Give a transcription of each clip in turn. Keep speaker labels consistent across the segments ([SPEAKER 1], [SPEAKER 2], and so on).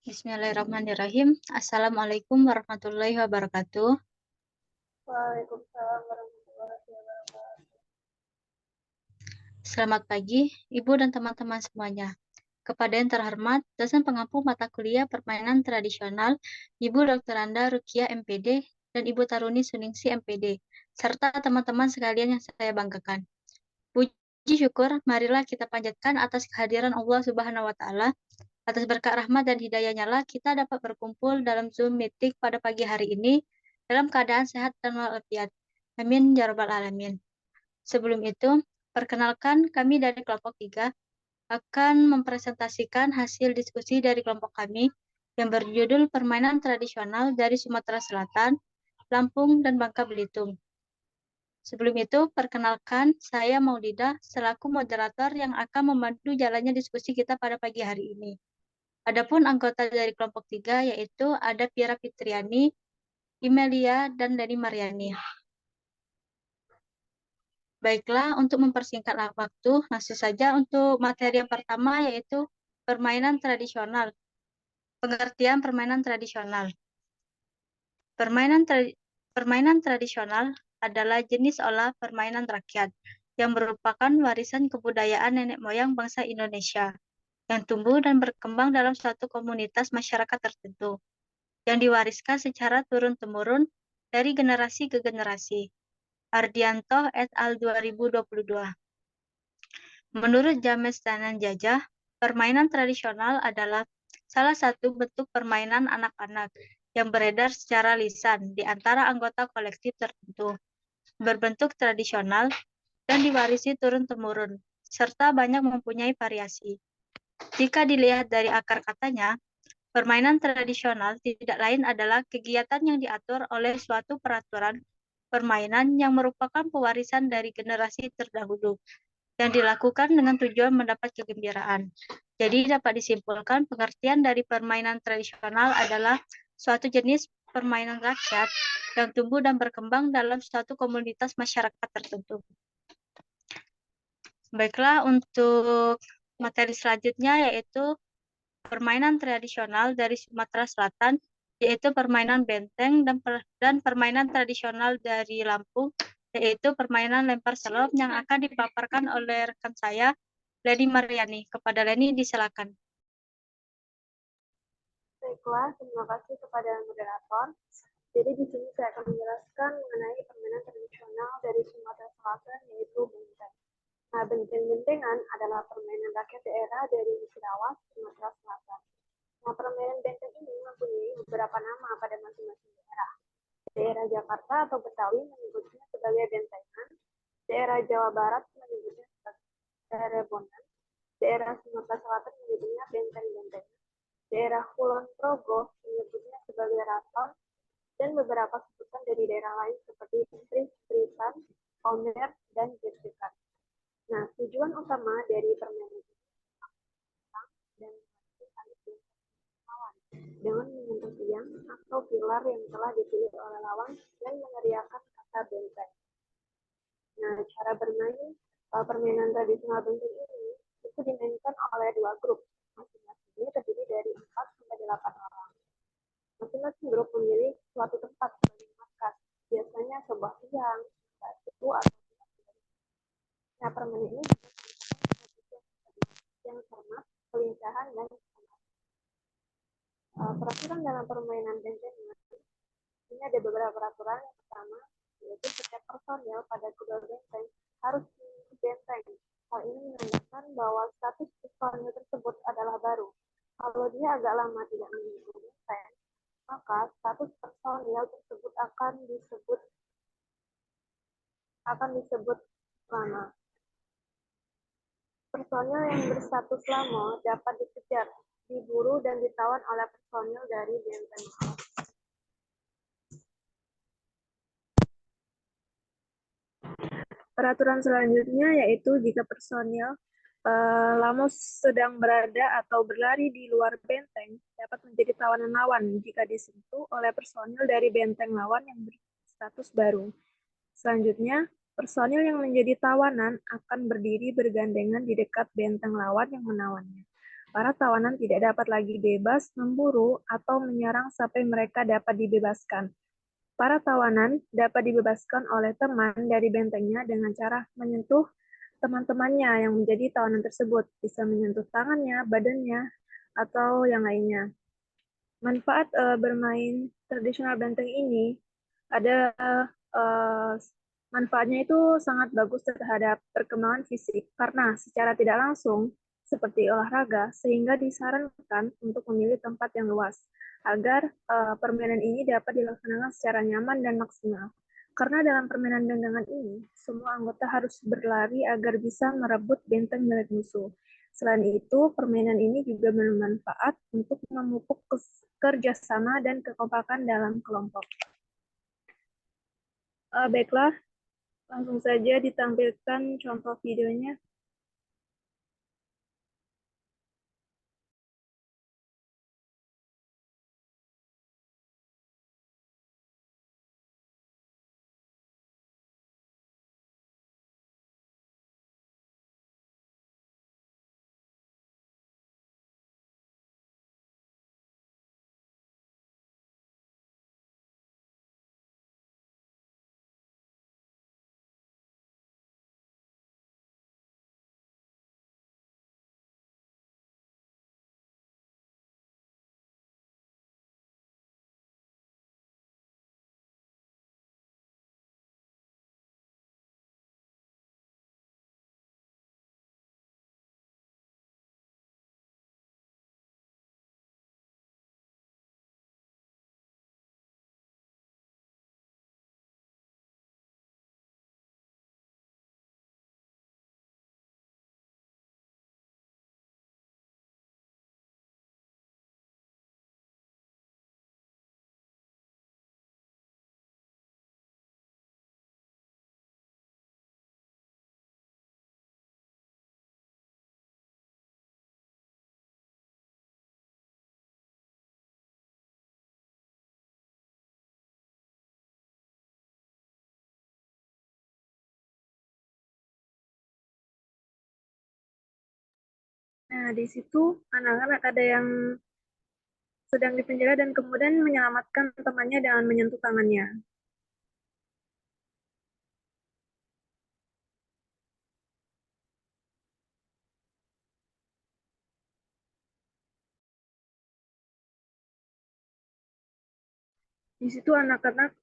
[SPEAKER 1] Bismillahirrahmanirrahim. Assalamualaikum warahmatullahi wabarakatuh.
[SPEAKER 2] Waalaikumsalam warahmatullahi wabarakatuh.
[SPEAKER 1] Selamat pagi, Ibu dan teman-teman semuanya. Kepada yang terhormat, dosen pengampu mata kuliah permainan tradisional, Ibu Dr. Anda Rukia MPD, dan Ibu Taruni Suningsi MPD, serta teman-teman sekalian yang saya banggakan. Puji syukur, marilah kita panjatkan atas kehadiran Allah Subhanahu wa Ta'ala. Atas berkat rahmat dan hidayahnya lah kita dapat berkumpul dalam Zoom meeting pada pagi hari ini dalam keadaan sehat dan walafiat. Amin ya rabbal alamin. Sebelum itu, perkenalkan kami dari kelompok 3 akan mempresentasikan hasil diskusi dari kelompok kami yang berjudul Permainan Tradisional dari Sumatera Selatan, Lampung, dan Bangka Belitung. Sebelum itu, perkenalkan saya Maulidah selaku moderator yang akan membantu jalannya diskusi kita pada pagi hari ini. Adapun anggota dari kelompok 3 yaitu ada Piera Fitriani, Imelia, dan Dani Mariani. Baiklah, untuk mempersingkat waktu, langsung saja untuk materi yang pertama yaitu permainan tradisional. Pengertian permainan tradisional. Permainan tradisional adalah jenis olah permainan rakyat yang merupakan warisan kebudayaan nenek moyang bangsa Indonesia yang tumbuh dan berkembang dalam suatu komunitas masyarakat tertentu, yang diwariskan secara turun-temurun dari generasi ke generasi. Ardianto et al. 2022. Menurut James Dananjajah, permainan tradisional adalah salah satu bentuk permainan anak-anak yang beredar secara lisan di antara anggota kolektif tertentu, berbentuk tradisional dan diwarisi turun-temurun, serta banyak mempunyai variasi. Jika dilihat dari akar katanya, permainan tradisional tidak lain adalah kegiatan yang diatur oleh suatu peraturan permainan yang merupakan pewarisan dari generasi terdahulu, yang dilakukan dengan tujuan mendapat kegembiraan. Jadi dapat disimpulkan pengertian dari permainan tradisional adalah suatu jenis permainan rakyat yang tumbuh dan berkembang dalam suatu komunitas masyarakat tertentu. Baiklah, untuk materi selanjutnya yaitu permainan tradisional dari Sumatera Selatan, yaitu permainan benteng dan permainan tradisional dari Lampung, yaitu permainan lempar selop yang akan dipaparkan oleh rekan saya, Leni Mariani. Kepada Leni, disilakan.
[SPEAKER 2] Baiklah, terima kasih kepada moderator. Jadi di sini saya akan menjelaskan mengenai permainan tradisional dari Sumatera Selatan, yaitu benteng. Nah, benteng-bentengan adalah permainan rakyat daerah dari Cirawas, Sumatera Selatan. Nah, permainan benteng ini mempunyai beberapa nama pada masing-masing daerah. Daerah Jakarta atau Betawi menyebutnya sebagai bentengan, daerah Jawa Barat menyebutnya sebagai rebonan, daerah Sumatera Selatan menyebutnya benteng-bentengan, daerah Kulon Progo menyebutnya sebagai raton, dan beberapa sebutan dari daerah lain seperti Tris-Trisan, Omer, dan Gesekan. Nah, tujuan utama dari permainan ini dan dengan menyentuh tiang atau pilar yang telah dipilih oleh lawan dan meneriakan kata benteng. Nah, cara bermain permainan tradisional benteng ini itu dimainkan oleh dua grup. Masing-masing terdiri dari 4-8 orang. Masing-masing grup memilih suatu tempat sebagai markas, biasanya sebuah tiang, batu, atau nah, permainan ini yang cermat, kelincahan, dan peraturan dalam permainan benteng ini ada beberapa peraturan. Yang pertama yaitu setiap personil pada kedua benteng harus memiliki benteng. Hal ini menandakan bahwa status personil tersebut adalah baru. Kalau dia agak lama tidak memiliki benteng, maka status personil tersebut akan disebut lama. Personil yang berstatus lama dapat dikejar, diburu, dan ditawan oleh personil dari benteng. Peraturan selanjutnya yaitu jika personil lama sedang berada atau berlari di luar benteng dapat menjadi tawanan lawan jika disentuh oleh personil dari benteng lawan yang berstatus baru. Selanjutnya, personil yang menjadi tawanan akan berdiri bergandengan di dekat benteng lawan yang menawannya. Para tawanan tidak dapat lagi bebas memburu atau menyerang sampai mereka dapat dibebaskan. Para tawanan dapat dibebaskan oleh teman dari bentengnya dengan cara menyentuh teman-temannya yang menjadi tawanan tersebut, bisa menyentuh tangannya, badannya, atau yang lainnya. Manfaat bermain tradisional benteng ini ada manfaatnya itu sangat bagus terhadap perkembangan fisik karena secara tidak langsung seperti olahraga sehingga disarankan untuk memilih tempat yang luas agar permainan ini dapat dilaksanakan secara nyaman dan maksimal. Karena dalam permainan tendangan ini, semua anggota harus berlari agar bisa merebut benteng milik musuh. Selain itu, permainan ini juga bermanfaat untuk memupuk kerjasama dan kekompakan dalam kelompok. Baiklah, langsung saja ditampilkan contoh videonya. Nah, di situ anak-anak ada yang sedang dipenjara dan kemudian menyelamatkan temannya dengan menyentuh tangannya. Di situ anak-anak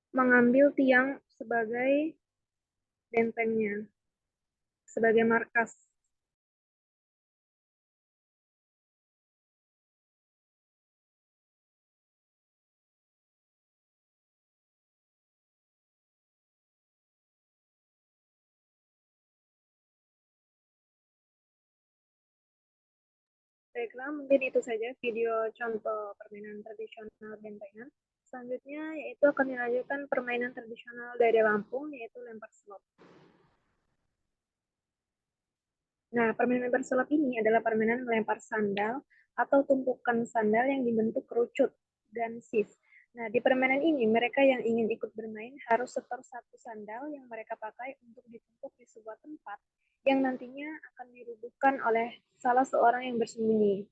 [SPEAKER 2] mengambil tiang sebagai bentengnya, sebagai markas. Baiklah, mungkin itu saja video contoh permainan tradisional bentengan. Selanjutnya yaitu akan dilanjutkan permainan tradisional dari Lampung, yaitu lempar selop. Nah, permainan lempar selop ini adalah permainan melempar sandal atau tumpukan sandal yang dibentuk kerucut, gansif. Nah, di permainan ini, mereka yang ingin ikut bermain harus setor satu sandal yang mereka pakai untuk ditumpuk di sebuah tempat yang nantinya akan dirubuhkan oleh salah seorang yang bersembunyi.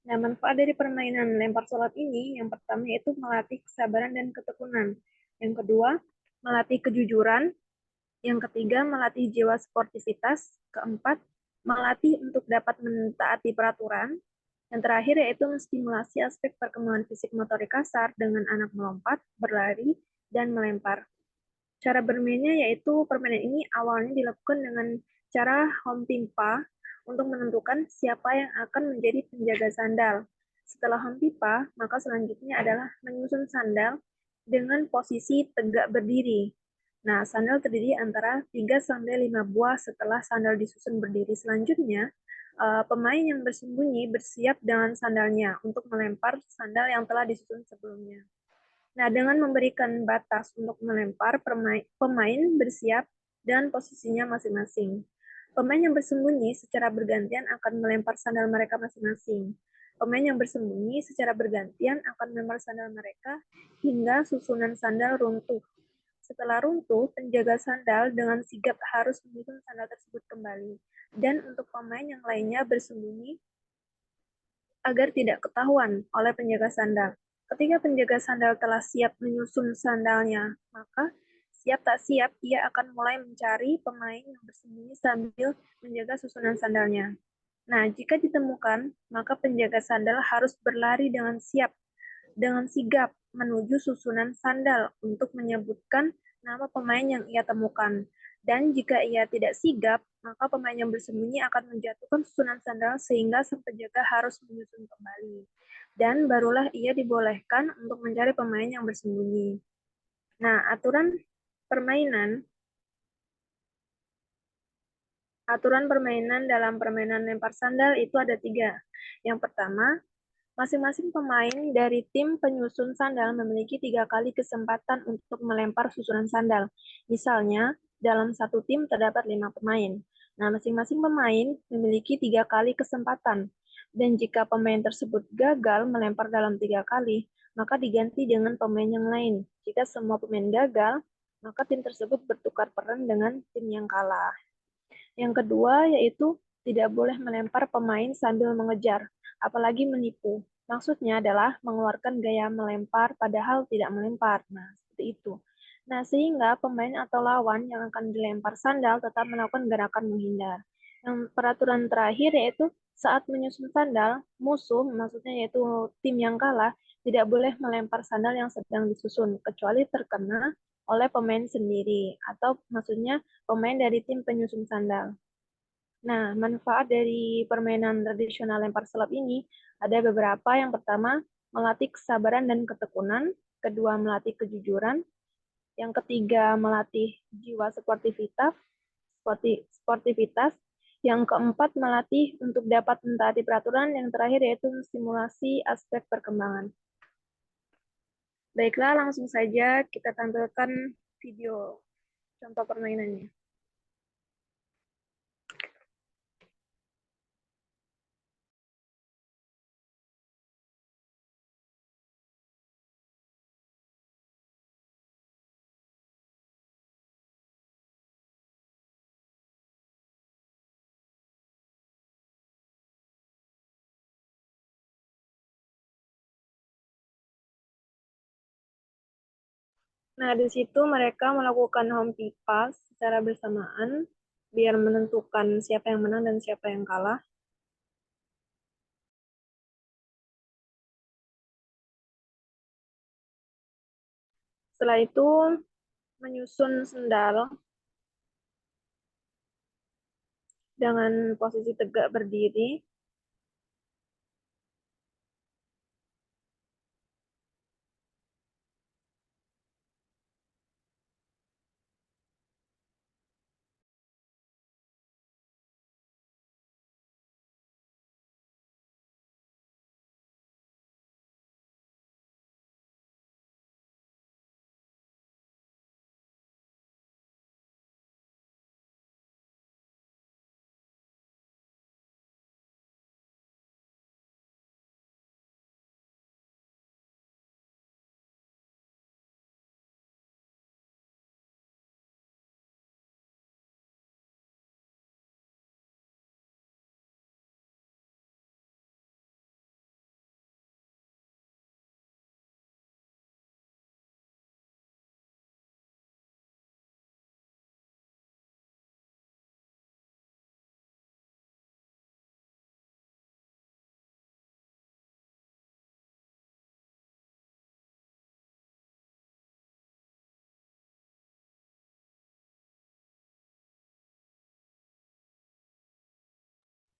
[SPEAKER 2] Nah, manfaat dari permainan lempar selop ini, yang pertama yaitu melatih kesabaran dan ketekunan. Yang kedua, melatih kejujuran. Yang ketiga, melatih jiwa sportivitas. Keempat, melatih untuk dapat mentaati peraturan. Yang terakhir yaitu menstimulasi aspek perkembangan fisik motorik kasar dengan anak melompat, berlari, dan melempar. Cara bermainnya yaitu permainan ini awalnya dilakukan dengan cara home pimpa untuk menentukan siapa yang akan menjadi penjaga sandal. Setelah home pimpa, maka selanjutnya adalah menyusun sandal dengan posisi tegak berdiri. Nah, sandal terdiri antara 3-5 buah setelah sandal disusun berdiri. Selanjutnya, pemain yang bersembunyi bersiap dengan sandalnya untuk melempar sandal yang telah disusun sebelumnya. Nah, dengan memberikan batas untuk melempar, pemain bersiap dan posisinya masing-masing. Pemain yang bersembunyi secara bergantian akan melempar sandal mereka masing-masing. Pemain yang bersembunyi secara bergantian akan melempar sandal mereka hingga susunan sandal runtuh. Setelah runtuh, penjaga sandal dengan sigap harus menyusun sandal tersebut kembali. Dan untuk pemain yang lainnya bersembunyi agar tidak ketahuan oleh penjaga sandal. Ketika penjaga sandal telah siap menyusun sandalnya, maka siap tak siap ia akan mulai mencari pemain yang bersembunyi sambil menjaga susunan sandalnya. Nah, jika ditemukan, maka penjaga sandal harus berlari dengan sigap menuju susunan sandal untuk menyebutkan nama pemain yang ia temukan. Dan jika ia tidak sigap, maka pemain yang bersembunyi akan menjatuhkan susunan sandal sehingga sang penjaga harus menyusun kembali. Dan barulah ia dibolehkan untuk mencari pemain yang bersembunyi. Nah, aturan permainan dalam permainan lempar sandal itu ada 3. Yang pertama, masing-masing pemain dari tim penyusun sandal memiliki 3 kali kesempatan untuk melempar susunan sandal. Misalnya, dalam satu tim terdapat 5 pemain. Nah, masing-masing pemain memiliki 3 kali kesempatan. Dan jika pemain tersebut gagal melempar dalam 3 kali, maka diganti dengan pemain yang lain. Jika semua pemain gagal, maka tim tersebut bertukar peran dengan tim yang kalah. Yang kedua yaitu tidak boleh melempar pemain sambil mengejar, apalagi menipu. Maksudnya adalah mengeluarkan gaya melempar padahal tidak melempar. Nah, seperti itu. Nah, sehingga pemain atau lawan yang akan dilempar sandal tetap melakukan gerakan menghindar. Yang peraturan terakhir yaitu saat menyusun sandal, musuh, maksudnya yaitu tim yang kalah, tidak boleh melempar sandal yang sedang disusun, kecuali terkena oleh pemain sendiri, atau maksudnya pemain dari tim penyusun sandal. Nah, manfaat dari permainan tradisional lempar selop ini ada beberapa. Yang pertama, melatih kesabaran dan ketekunan. Kedua, melatih kejujuran. Yang ketiga, melatih jiwa sportivitas. Yang keempat, melatih untuk dapat mentaati peraturan. Yang terakhir yaitu simulasi aspek perkembangan. Baiklah, langsung saja kita tampilkan video contoh permainannya. Nah, di situ mereka melakukan home pass secara bersamaan biar menentukan siapa yang menang dan siapa yang kalah. Setelah itu menyusun sendal dengan posisi tegak berdiri.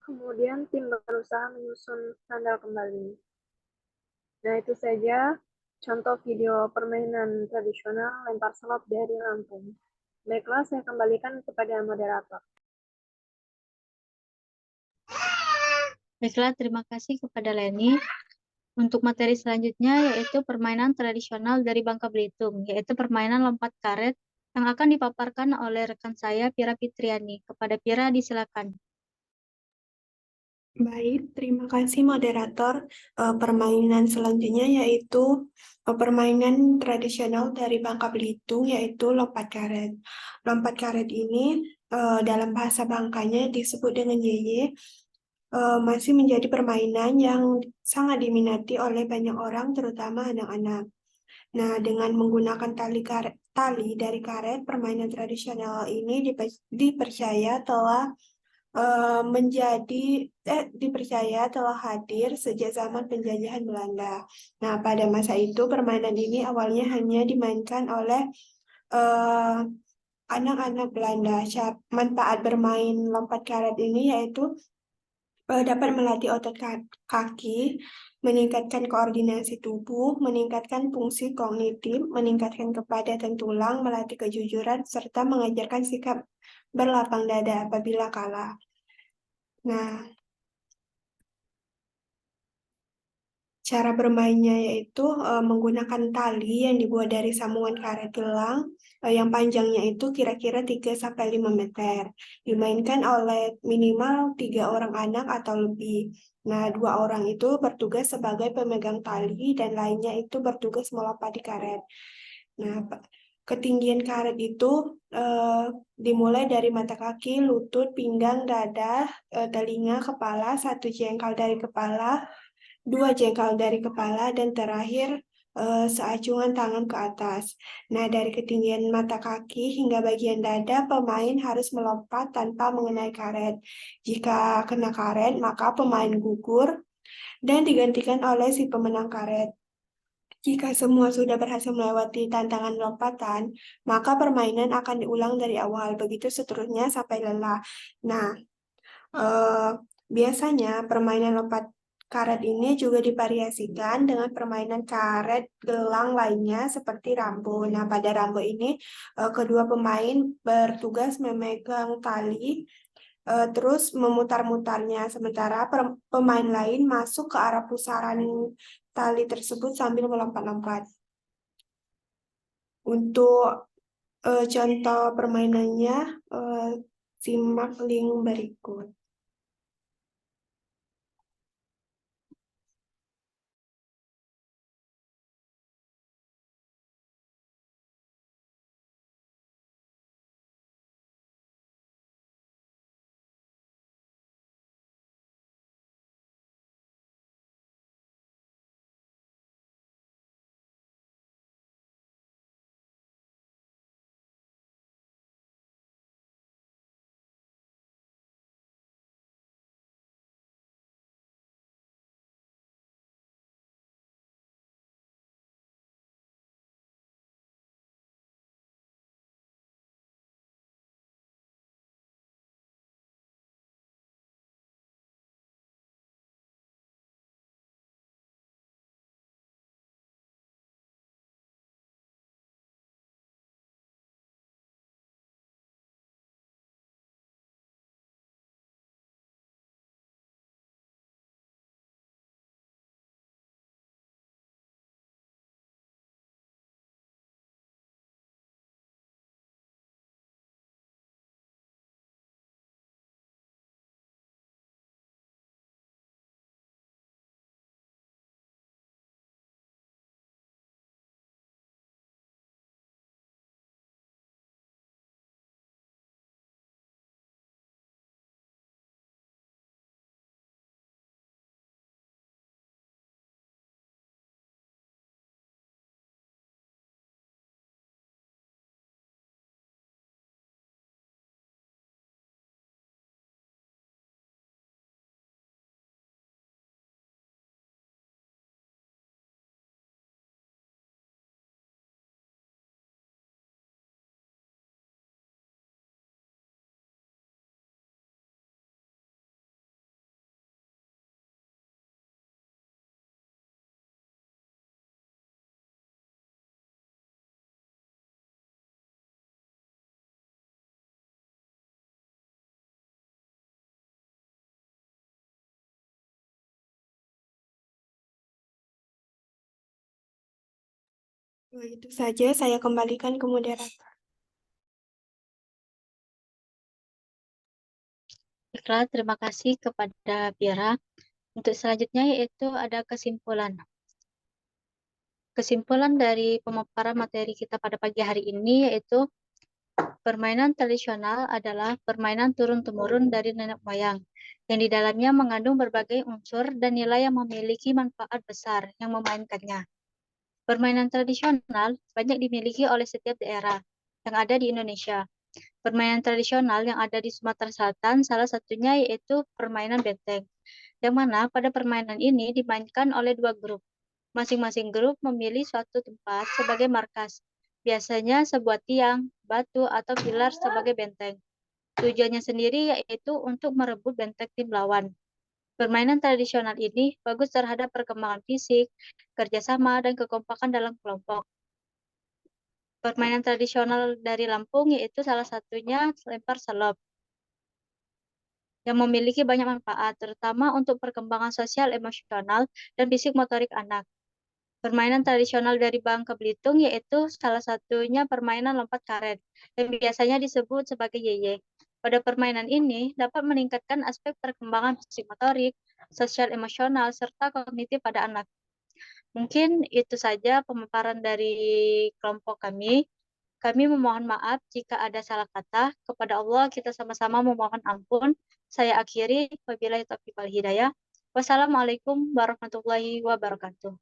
[SPEAKER 2] Kemudian tim berusaha menyusun sandal kembali. Nah, itu saja contoh video permainan tradisional lempar selop dari Lampung. Baiklah, saya kembalikan kepada moderator.
[SPEAKER 1] Baiklah, terima kasih kepada Leni. Untuk materi selanjutnya yaitu permainan tradisional dari Bangka Belitung, yaitu permainan lompat karet yang akan dipaparkan oleh rekan saya Pira Fitriani. Kepada Pira disilakan.
[SPEAKER 3] Baik, terima kasih moderator. Permainan selanjutnya yaitu permainan tradisional dari Bangka Belitung yaitu lompat karet. Lompat karet ini dalam bahasa Bangkanya disebut dengan yeye, masih menjadi permainan yang sangat diminati oleh banyak orang, terutama anak-anak. Nah, dengan menggunakan tali dari karet, permainan tradisional ini dipercaya telah dipercaya telah hadir sejak zaman penjajahan Belanda. Nah, pada masa itu permainan ini awalnya hanya dimainkan oleh eh, anak-anak Belanda. Manfaat bermain lompat karet ini yaitu dapat melatih otot kaki, meningkatkan koordinasi tubuh, meningkatkan fungsi kognitif, meningkatkan kepadatan tulang, melatih kejujuran, serta mengajarkan sikap berlapang dada apabila kalah. Nah, cara bermainnya yaitu menggunakan tali yang dibuat dari sambungan karet gelang yang panjangnya itu kira-kira 3 sampai 5 meter. Dimainkan oleh minimal 3 orang anak atau lebih. Nah, 2 orang itu bertugas sebagai pemegang tali dan lainnya itu bertugas melompat di karet. Nah, ketinggian karet itu eh, dimulai dari mata kaki, lutut, pinggang, dada, telinga, kepala, 1 jengkal dari kepala, 2 jengkal dari kepala, dan terakhir seacungan tangan ke atas. Nah, dari ketinggian mata kaki hingga bagian dada, pemain harus melompat tanpa mengenai karet. Jika kena karet, maka pemain gugur dan digantikan oleh si pemenang karet. Jika semua sudah berhasil melewati tantangan lompatan, maka permainan akan diulang dari awal, begitu seterusnya sampai lelah. Nah, Eh, biasanya permainan lompat karet ini juga divariasikan dengan permainan karet gelang lainnya seperti rambo. Nah, pada rambo ini kedua pemain bertugas memegang tali terus memutar-mutarnya, sementara pemain lain masuk ke arah pusaran tali tersebut sambil melompat-lompat. Untuk contoh permainannya, eh, simak link berikut. Itu saja, saya kembalikan ke moderator.
[SPEAKER 1] Baiklah, terima kasih kepada Vira. Untuk selanjutnya yaitu ada kesimpulan. Kesimpulan dari pemaparan materi kita pada pagi hari ini yaitu permainan tradisional adalah permainan turun-temurun dari nenek moyang, yang di dalamnya mengandung berbagai unsur dan nilai yang memiliki manfaat besar yang memainkannya. Permainan tradisional banyak dimiliki oleh setiap daerah yang ada di Indonesia. Permainan tradisional yang ada di Sumatera Selatan salah satunya yaitu permainan benteng, yang mana pada permainan ini dimainkan oleh dua grup. Masing-masing grup memilih suatu tempat sebagai markas, biasanya sebuah tiang, batu, atau pilar sebagai benteng. Tujuannya sendiri yaitu untuk merebut benteng tim lawan. Permainan tradisional ini bagus terhadap perkembangan fisik, kerjasama, dan kekompakan dalam kelompok. Permainan tradisional dari Lampung yaitu salah satunya lempar selop, yang memiliki banyak manfaat, terutama untuk perkembangan sosial, emosional, dan fisik motorik anak. Permainan tradisional dari Bangka Belitung yaitu salah satunya permainan lompat karet, yang biasanya disebut sebagai yeye. Pada permainan ini dapat meningkatkan aspek perkembangan fisik motorik, sosial emosional, serta kognitif pada anak. Mungkin itu saja pemaparan dari kelompok kami. Kami memohon maaf jika ada salah kata. Kepada Allah kita sama-sama memohon ampun. Saya akhiri. Wabillahi taufiq wal hidayah. Wassalamualaikum warahmatullahi wabarakatuh.